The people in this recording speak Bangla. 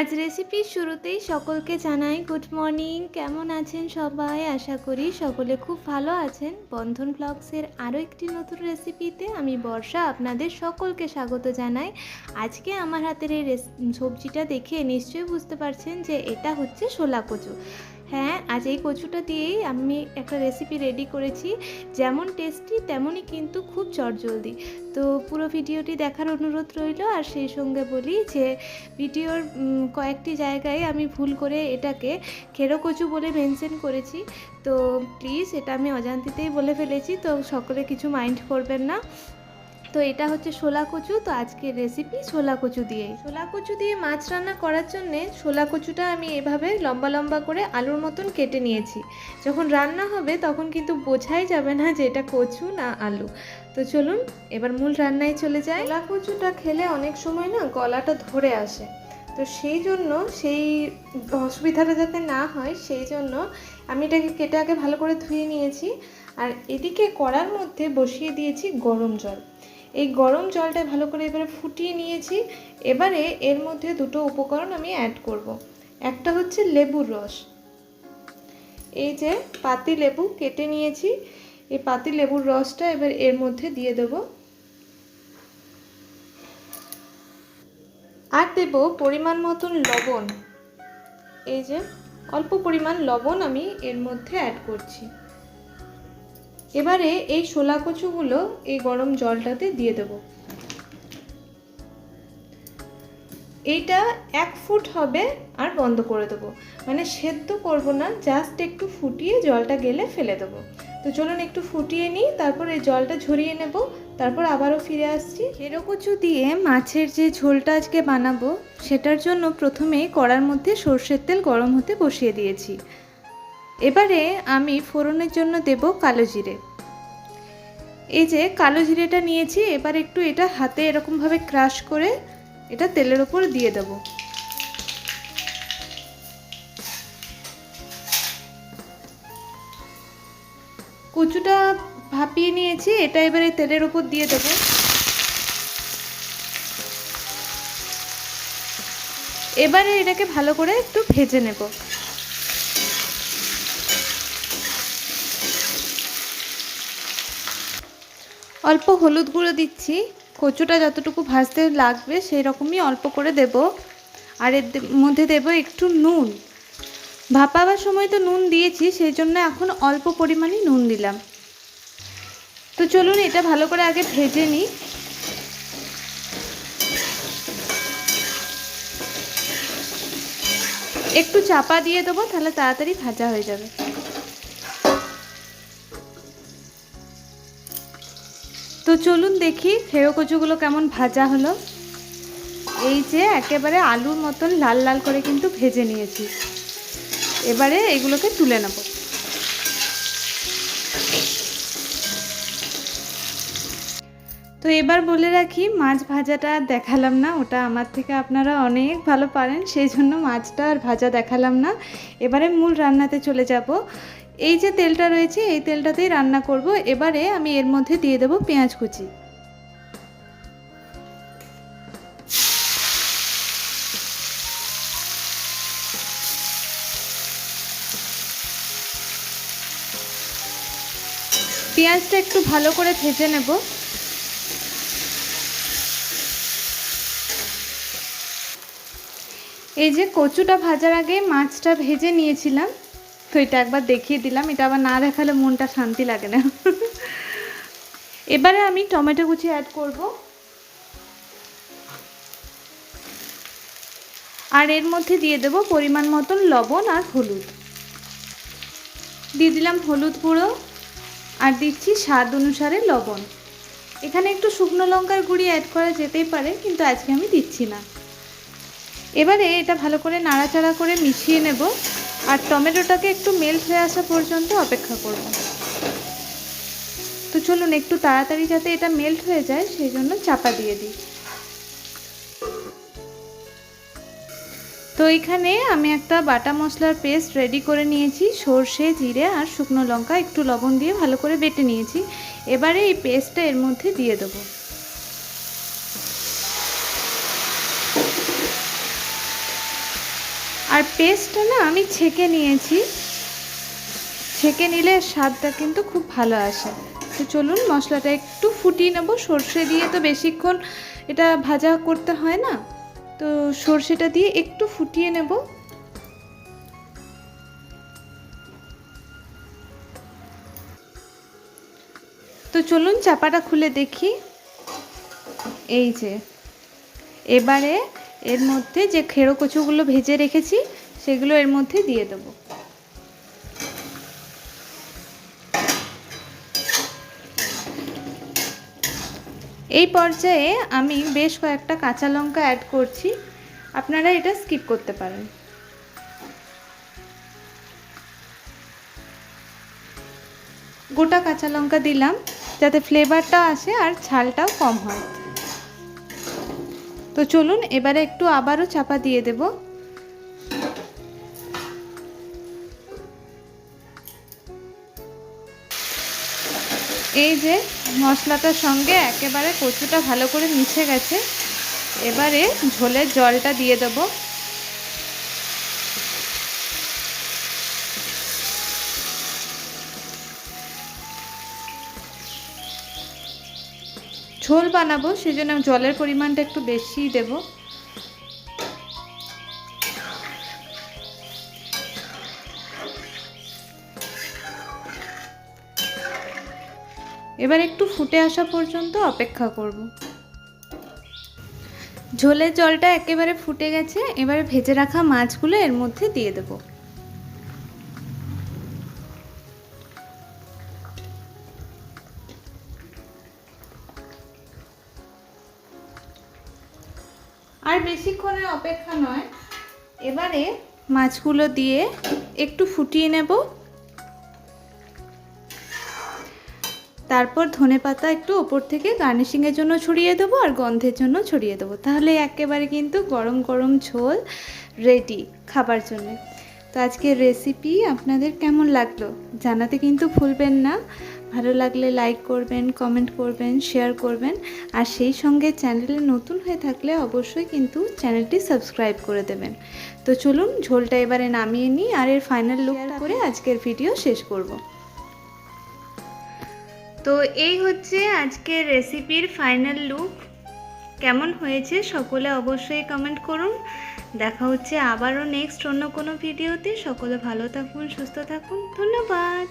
আজ রেসিপির শুরুতেই সকলকে জানাই গুড মর্নিং। কেমন আছেন সবাই? আশা করি সকলে খুব ভালো আছেন। বন্ধন ব্লগসের আরও একটি নতুন রেসিপিতে আমি বর্ষা আপনাদের সকলকে স্বাগত জানাই। আজকে আমার হাতের এই সবজিটা দেখে নিশ্চয়ই বুঝতে পারছেন যে এটা হচ্ছে শোলা কচু। হ্যাঁ, আজ এই কচুটা দিয়েই আমি একটা রেসিপি রেডি করেছি, যেমন টেস্টি তেমনই কিন্তু খুব চটজলদি। তো পুরো ভিডিওটি দেখার অনুরোধ রইল। আর সেই সঙ্গে বলি যে ভিডিওর কয়েকটি জায়গায় আমি ভুল করে এটাকে খেরো কচু বলে মেনশন করেছি, তো প্লিজ এটা আমি অজান্তিতেই বলে ফেলেছি, তো সকলে কিছু মাইন্ড করবেন না। তো এটা হচ্ছে শোলা কচু। তো আজকের রেসিপি শোলা কচু দিয়ে মাছ রান্না করার জন্যে শোলা কচুটা আমি এভাবে লম্বা লম্বা করে আলুর মতন কেটে নিয়েছি। যখন রান্না হবে তখন কিন্তু বোঝাই যাবে না যে এটা কচু না আলু। তো চলুন এবার মূল রান্নায় চলে যাই। শোলা কচুটা খেলে অনেক সময় না গলাটা ধরে আসে, তো সেই জন্য সেই অসুবিধাটা যাতে না হয় সেই জন্য আমি এটাকে কেটে আগে ভালো করে ধুয়ে নিয়েছি। আর এদিকে কড়ার মধ্যে বসিয়ে দিয়েছি গরম জল। এই গরম জলটা ভালো করে এবারে ফুটিয়ে নিয়েছি। এবারে এর মধ্যে দুটো উপকরণ আমি অ্যাড করব। একটা হচ্ছে লেবুর রস। এই যে পাতি লেবু কেটে নিয়েছি, এই পাতি লেবুর রসটা এবার এর মধ্যে দিয়ে দেব। আর দেব পরিমাণ মতন লবণ। এই যে অল্প পরিমাণ লবণ আমি এর মধ্যে অ্যাড করছি। এবারে এই শোলা কচুগুলো এই গরম জলটাতে দিয়ে দেব। এইটা 1 ফুট হবে আর বন্ধ করে দেবো, মানে সেদ্ধ করব না, জাস্ট একটু ফুটিয়ে জলটা গেলে ফেলে দেবো। তো চলুন একটু ফুটিয়ে নিই, তারপর এই জলটা ঝরিয়ে নেব, তারপর আবারও ফিরে আসছি। খেরো কচু দিয়ে মাছের যে ঝোলটা আজকে বানাবো সেটার জন্য প্রথমেই কড়ার মধ্যে সর্ষের তেল গরম হতে বসিয়ে দিয়েছি। এবারে আমি ফোড়নের জন্য দেব কালো জিরে। এই যে কালো জিরেটা নিয়েছি, এবার একটু এটা হাতে এরকমভাবে ক্রাশ করে এটা তেলের ওপর দিয়ে দেব। কচুটা ভাপিয়ে নিয়েছি, এটা এবারে তেলের ওপর দিয়ে দেব। এবারে এটাকে ভালো করে একটু ভেজে নেব। অল্প হলুদ গুঁড়ো দিচ্ছি, কচুটা যতটুকু ভাজতে লাগবে সেই রকমই অল্প করে দেব। আর এর মধ্যে দেব একটু নুন। ভাপাবার সময় তো নুন দিয়েছি, সেই জন্য এখন অল্প পরিমাণে নুন দিলাম। তো চলুন এটা ভালো করে আগে ভেজে নিই। একটু চাপা দিয়ে দেবো, তাহলে তাড়াতাড়ি ভাজা হয়ে যাবে। তো চলুন দেখি খেরো কচুগুলো কেমন ভাজা হলো। এই যে একেবারে আলুর মতন লাল লাল করে কিন্তু ভেজে নিয়েছি। এবারে এগুলোকে তুলে নেব। তো এবার বলে রাখি, মাছ ভাজাটা আর দেখালাম না, ওটা আমার থেকে আপনারা অনেক ভালো পারেন, সেই জন্য মাছটা আর ভাজা দেখালাম না। এবারে মূল রান্নাতে চলে যাব। এই যে তেলটা রয়েছে এই তেলটাতেই রান্না করব। এবারে আমি এর মধ্যে দিয়ে দেব পেঁয়াজ কুচি। পেঁয়াজটা একটু ভালো করে ভেজে নেব। এই যে কচুটা ভাজার আগে মাছটা ভেজে নিয়েছিলাম, তো এটা একবার দেখিয়ে দিলাম, এটা আবার না দেখালে মনটা শান্তি লাগে না। এবারে আমি টমেটো কুচি অ্যাড করব। আর এর মধ্যে দিয়ে দেব পরিমাণ মতন লবণ আর হলুদ। দিয়ে দিলাম হলুদ গুঁড়ো, আর দিচ্ছি স্বাদ অনুসারে লবণ। এখানে একটু শুকনো লঙ্কার গুঁড়ি অ্যাড করা যেতেই পারে, কিন্তু আজকে আমি দিচ্ছি না। এবারে এটা ভালো করে নাড়াচাড়া করে মিশিয়ে নেব, আর টমেটোটাকে একটু মেল্ট হয়ে আসা পর্যন্ত অপেক্ষা করব। তো চলুন একটু তাড়াতাড়ি যাতে এটা মেল্ট হয়ে যায় সেই জন্য চাপা দিয়ে দিই। তো এখানে আমি একটা বাটা মশলার পেস্ট রেডি করে নিয়েছি। সর্ষে, জিরে আর শুকনো লঙ্কা একটু লবণ দিয়ে ভালো করে বেটে নিয়েছি। এবারে এই পেস্টটা এর মধ্যে দিয়ে দেবো। আর পেস্টটা না আমি ছেঁকে নিয়েছি, ছেঁকে নিলে স্বাদটা কিন্তু খুব ভালো আসে। তো চলুন মশলাটা একটু ফুটিয়ে নেব। সর্ষে দিয়ে তো বেশিক্ষণ এটা ভাজা করতে হয় না, তো সর্ষেটা দিয়ে একটু ফুটিয়ে নেব। তো চলুন চাপাটা খুলে দেখি। এই যে এবারে এর মধ্যে যে খেড়ো কচুগুলো ভেজে রেখেছি সেগুলো এর মধ্যে দিয়ে দেবো। এই পর্যায়ে আমি বেশ কয়েকটা কাঁচা লঙ্কা অ্যাড করছি, আপনারা এটা স্কিপ করতে পারেন। গোটা কাঁচা লঙ্কা দিলাম যাতে ফ্লেভারটা আসে আর ঝালটাও কম হয়। তো চলুন এবারে একটু আবারও চাপা দিয়ে দেব। এই যে মশলাটার সঙ্গে একেবারে কচুটা ভালো করে মিশে গেছে, এবারে ঝোলের জলটা দিয়ে দেব। ঝোল বানাবো সেজন্য জলের পরিমাণটা একটু বেশিই দেব। এবার একটু ফুটে আসা পর্যন্ত অপেক্ষা করব। ঝোলের জলটা একেবারে ফুটে গেছে, এবারে ভেজে রাখা মাছগুলো এর মধ্যে দিয়ে দেব। আর বেশিক্ষণের অপেক্ষা নয়, এবারে মাছগুলো দিয়ে একটু ফুটিয়ে নেব। তারপর ধনেপাতা একটু ওপর থেকে গার্নিশিংয়ের জন্য ছড়িয়ে দেবো আর গন্ধের জন্য ছড়িয়ে দেবো। তাহলে একেবারে কিন্তু গরম গরম ঝোল রেডি খাবার জন্য। তো আজকের রেসিপি আপনাদের কেমন লাগলো জানাতে কিন্তু ভুলবেন না। ভালো লাগলে লাইক করবেন, কমেন্ট করবেন, শেয়ার করবেন, আর সেই সঙ্গে চ্যানেলে নতুন হয়ে থাকলে অবশ্যই কিন্তু চ্যানেলটি সাবস্ক্রাইব করে দেবেন। তো চলুন ঝোলটা এবারে নামিয়ে নিই আর এর ফাইনাল লুকটা করে আজকের ভিডিও শেষ করব। তো এই হচ্ছে আজকের রেসিপির ফাইনাল লুক। কেমন হয়েছে সকলে অবশ্যই কমেন্ট করুন। দেখা হচ্ছে আবারও নেক্সট অন্য কোনো ভিডিওতে। সকলে ভালো থাকুন, সুস্থ থাকুন। ধন্যবাদ।